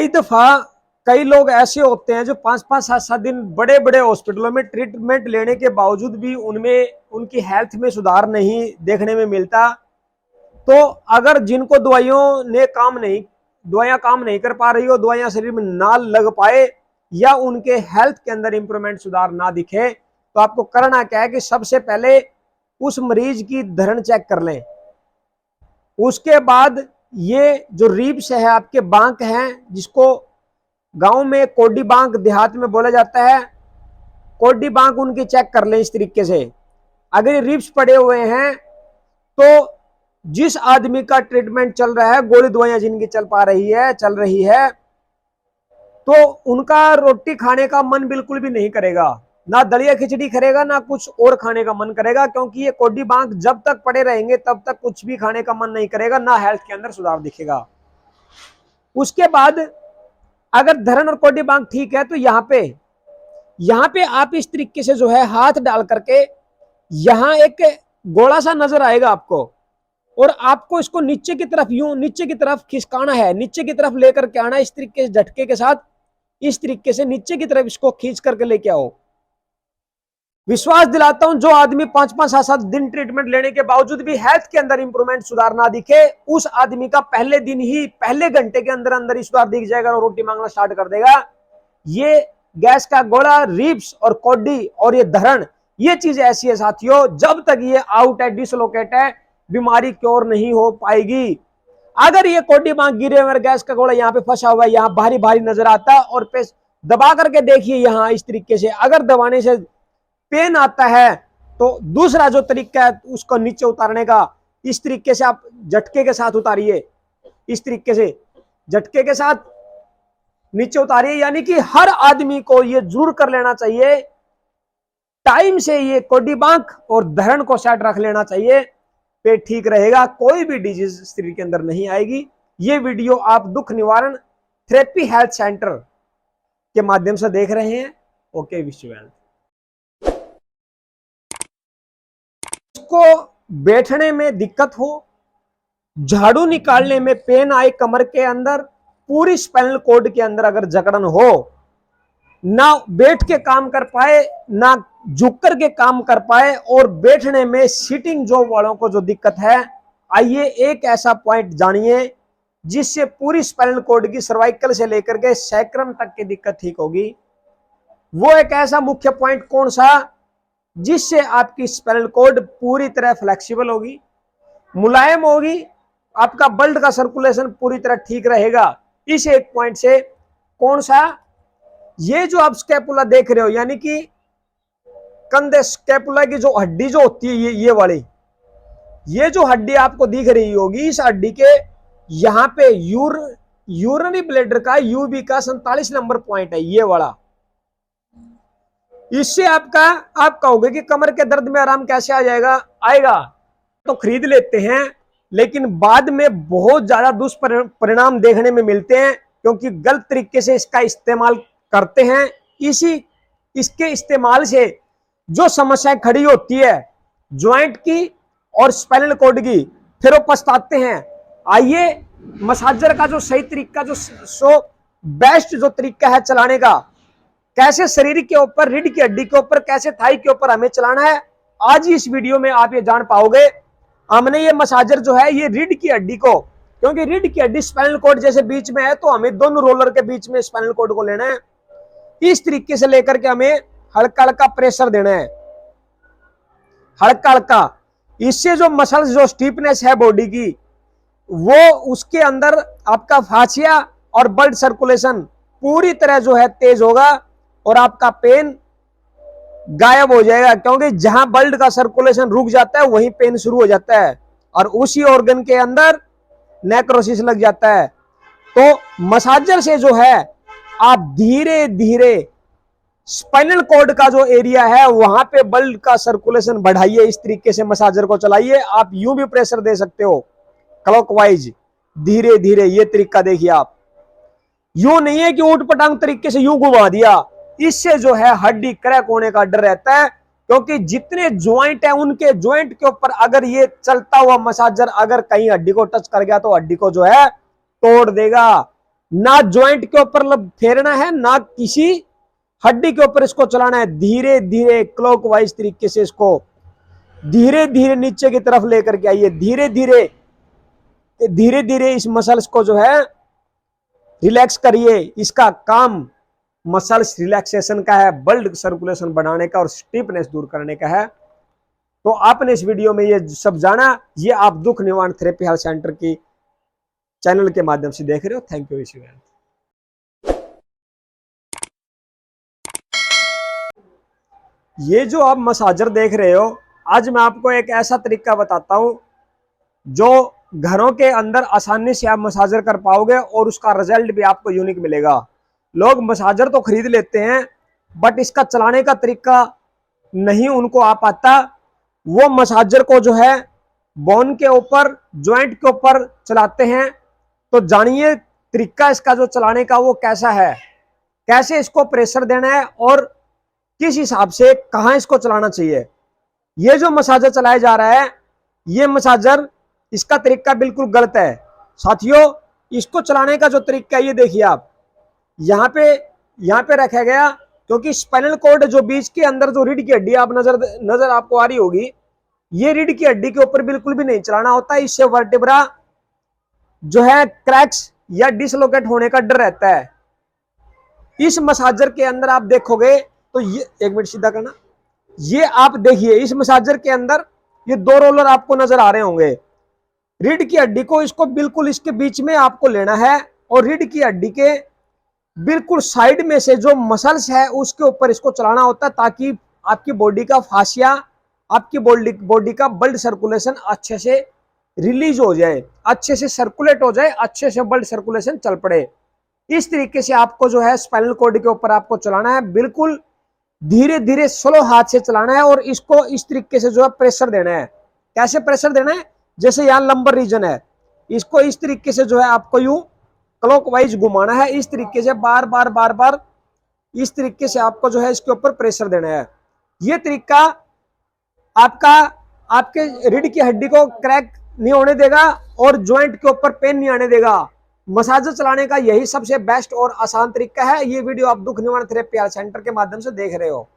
कई दफा कई लोग ऐसे होते हैं जो 5-5 7-7 दिन बड़े बड़े हॉस्पिटलों में ट्रीटमेंट लेने के बावजूद भी उनमें उनकी हेल्थ में सुधार नहीं देखने में मिलता। तो अगर जिनको दवाइयां काम नहीं कर पा रही हो, दवाइयां शरीर में ना लग पाए या उनके हेल्थ के अंदर इंप्रूवमेंट सुधार ना दिखे, तो आपको करना क्या है कि सबसे पहले उस मरीज की धरण चेक कर लें। उसके बाद ये जो रिब्स है, आपके बांक हैं, जिसको गांव में कोडी बांक, देहात में बोला जाता है कोडी बांक, उनकी चेक कर लें इस तरीके से। अगर ये रिब्स पड़े हुए हैं तो जिस आदमी का ट्रीटमेंट चल रहा है, गोली दवाइयां जिनकी चल रही है, तो उनका रोटी खाने का मन बिल्कुल भी नहीं करेगा, ना दलिया खिचड़ी करेगा, ना कुछ और खाने का मन करेगा, क्योंकि ये कोडी बांक जब तक पड़े रहेंगे तब तक कुछ भी खाने का मन नहीं करेगा, ना हेल्थ के अंदर सुधार दिखेगा। उसके बाद अगर धरण और कोडी बांक ठीक है तो यहां पे आप इस तरीके से जो है हाथ डाल करके, यहां एक गोला सा नजर आएगा आपको, और आपको इसको नीचे की तरफ, यूं नीचे की तरफ खिसकाना है, नीचे की तरफ लेकर के आना, इस तरीके से झटके के साथ, इस तरीके से नीचे की तरफ इसको खींच करके लेके आओ। विश्वास दिलाता हूं, जो आदमी 5-5 7-7 दिन ट्रीटमेंट लेने के बावजूद भी हेल्थ के अंदर इंप्रूवमेंट सुधार ना दिखे, उस आदमी का पहले दिन ही, पहले घंटे के अंदर अंदर ही सुधार दिख जाएगा और रोटी मांगना स्टार्ट कर देगा। ये गैस का गोला, रिब्स और कोडी और ये धरण, ये चीज ऐसी है साथियों, जब तक ये आउट है, डिसलोकेट है, बीमारी क्योर नहीं हो पाएगी। अगर ये कोडी बांक गिरे हुए, गैस का गोला यहाँ पे फंसा हुआ है, यहाँ भारी भारी नजर आता है, और पे दबा करके देखिए यहां इस तरीके से, अगर दबाने से पेन आता है तो दूसरा जो तरीका है उसको नीचे उतारने का, इस तरीके से आप झटके के साथ उतारिए, इस तरीके से झटके के साथ नीचे उतारिए। यानी कि हर आदमी को ये जरूर कर लेना चाहिए, टाइम से ये कोडी बांक और धरण को सेट रख लेना चाहिए, पेट ठीक रहेगा, कोई भी डिजीज शरीर के अंदर नहीं आएगी। ये वीडियो आप दुख निवारण थेरेपी हेल्थ सेंटर के माध्यम से देख रहे हैं। Okay, wish you well. को बैठने में दिक्कत हो, झाड़ू निकालने में पेन आए कमर के अंदर, पूरी स्पाइनल कॉर्ड के अंदर अगर जकड़न हो, ना बैठ के काम कर पाए, ना झुक करके काम कर पाए, और बैठने में सिटिंग जॉब वालों को जो दिक्कत है, आइए एक ऐसा पॉइंट जानिए जिससे पूरी स्पाइनल कॉर्ड की सर्वाइकल से लेकर के सैक्रम तक की दिक्कत ठीक होगी। वो एक ऐसा मुख्य पॉइंट कौन सा, जिससे आपकी स्पाइनल कॉर्ड पूरी तरह फ्लेक्सिबल होगी, मुलायम होगी, आपका ब्लड का सर्कुलेशन पूरी तरह ठीक रहेगा। इस एक पॉइंट से, कौन सा, ये जो आप स्कैपुला देख रहे हो, यानी कि कंधे, स्कैपुला की जो हड्डी जो होती है, ये वाली, ये जो हड्डी आपको दिख रही होगी, इस हड्डी के यहां पे यूरिनरी ब्लैडर का, यूबी का 47 नंबर पॉइंट है, ये वाला। इससे आप कहोगे कि कमर के दर्द में आराम कैसे आ जाएगा, आएगा तो खरीद लेते हैं, लेकिन बाद में बहुत ज्यादा दुष्परिणाम देखने में मिलते हैं, क्योंकि गलत तरीके से इसका इस्तेमाल करते हैं। इसके इस्तेमाल से जो समस्याएं खड़ी होती है ज्वाइंट की और स्पाइनल कॉर्ड की, फिर वो पछताते हैं। आइए, मसाजर का जो सही तरीका, जो बेस्ट जो तरीका है चलाने का, कैसे शरीर के ऊपर, रीढ़ की हड्डी के ऊपर, कैसे थाई के ऊपर हमें चलाना है, आज इस वीडियो में आप ये जान पाओगे। हमने ये मसाजर जो है, ये रीढ़ की हड्डी को, क्योंकि रीढ़ की हड्डी स्पाइनल कॉर्ड जैसे बीच में है, तो हमें दोनों रोलर के बीच में स्पाइनल कॉर्ड को लेना है, इस तरीके से लेकर के हमें हल्का हल्का प्रेशर देना है, हल्का हल्का। इससे जो मसल्स, जो स्टीफनेस है बॉडी की, वो उसके अंदर आपका फासिया और ब्लड सर्कुलेशन पूरी तरह जो है तेज होगा, और आपका पेन गायब हो जाएगा, क्योंकि जहां ब्लड का सर्कुलेशन रुक जाता है वहीं पेन शुरू हो जाता है, और उसी ऑर्गन के अंदर नेक्रोसिस लग जाता है। तो मसाजर से जो है आप धीरे धीरे स्पाइनल कॉर्ड का जो एरिया है वहां पे ब्लड का सर्कुलेशन बढ़ाइए, इस तरीके से मसाजर को चलाइए। आप यूं भी प्रेशर दे सकते हो, क्लॉकवाइज, धीरे धीरे, ये तरीका देखिए आप। यूं नहीं है कि ऊट पटांग तरीके से यूं घुमा दिया, इससे जो है हड्डी क्रैक होने का डर रहता है, क्योंकि जितने ज्वाइंट है उनके ज्वाइंट के ऊपर अगर ये चलता हुआ मसाजर अगर कहीं हड्डी को टच कर गया तो हड्डी को जो है तोड़ देगा। ना ज्वाइंट के ऊपर फेरना है, ना किसी हड्डी के ऊपर इसको चलाना है। धीरे धीरे क्लॉकवाइज तरीके से इसको धीरे धीरे नीचे की तरफ लेकर के आइए। धीरे धीरे धीरे धीरे इस मसल्स को जो है रिलैक्स करिए। इसका काम मसल्स रिलैक्सेशन का है, ब्लड सर्कुलेशन बढ़ाने का और स्टिफनेस दूर करने का है। तो आपने इस वीडियो में ये सब जाना, ये आप दुख निवारण थेरेपी हेल्थ सेंटर की चैनल के माध्यम से देख रहे हो। Thank you. ये जो आप मसाजर देख रहे हो, आज मैं आपको एक ऐसा तरीका बताता हूं जो घरों के अंदर आसानी से आप मसाजर कर पाओगे और उसका रिजल्ट भी आपको यूनिक मिलेगा। लोग मसाजर तो खरीद लेते हैं, बट इसका चलाने का तरीका नहीं उनको आ पाता। वो मसाजर को जो है बोन के ऊपर, ज्वाइंट के ऊपर चलाते हैं। तो जानिए तरीका इसका जो चलाने का वो कैसा है, कैसे इसको प्रेशर देना है और किस हिसाब से कहां इसको चलाना चाहिए। ये जो मसाजर चलाया जा रहा है, ये मसाजर, इसका तरीका बिल्कुल गलत है साथियों। इसको चलाने का जो तरीका है ये देखिए आप, यहाँ पे रखा गया, क्योंकि स्पाइनल कॉर्ड जो बीच के अंदर जो रीढ़ की हड्डी आप नजर आपको आ रही होगी, ये रीढ़ की हड्डी के ऊपर बिल्कुल भी नहीं चलाना होता। इससे वर्टेब्रा जो है क्रैक्स या डिसलोकेट होने का डर रहता है। इस मसाजर के अंदर आप देखोगे तो ये, एक मिनट सीधा करना, ये आप देखिए इस मसाजर के अंदर ये दो रोलर आपको नजर आ रहे होंगे। रीढ़ की हड्डी को इसको बिल्कुल इसके बीच में आपको लेना है और रीढ़ की हड्डी के बिल्कुल साइड में से जो मसल्स है उसके ऊपर इसको चलाना होता है, ताकि आपकी बॉडी का फासिया, आपकी बॉडी का ब्लड सर्कुलेशन अच्छे से रिलीज हो जाए, अच्छे से सर्कुलेट हो जाए, अच्छे से ब्लड सर्कुलेशन चल पड़े। इस तरीके से आपको जो है स्पाइनल कॉर्ड के ऊपर आपको चलाना है, बिल्कुल धीरे धीरे स्लो हाथ से चलाना है और इसको इस तरीके से जो है प्रेशर देना है। कैसे प्रेशर देना है, जैसे यहाँ लंबर रीजन है, इसको इस तरीके से जो है आपको यूं क्लॉकवाइज घुमाना है। इस तरीके से बार बार इस तरीके से आपको जो है इसके ऊपर प्रेशर देना है। ये तरीका आपका आपके रीढ़ की हड्डी को क्रैक नहीं होने देगा और ज्वाइंट के ऊपर पेन नहीं आने देगा। मसाजर चलाने का यही सबसे बेस्ट और आसान तरीका है। ये वीडियो आप दुख निवारण थेरेपी सेंटर के माध्यम से देख रहे हो।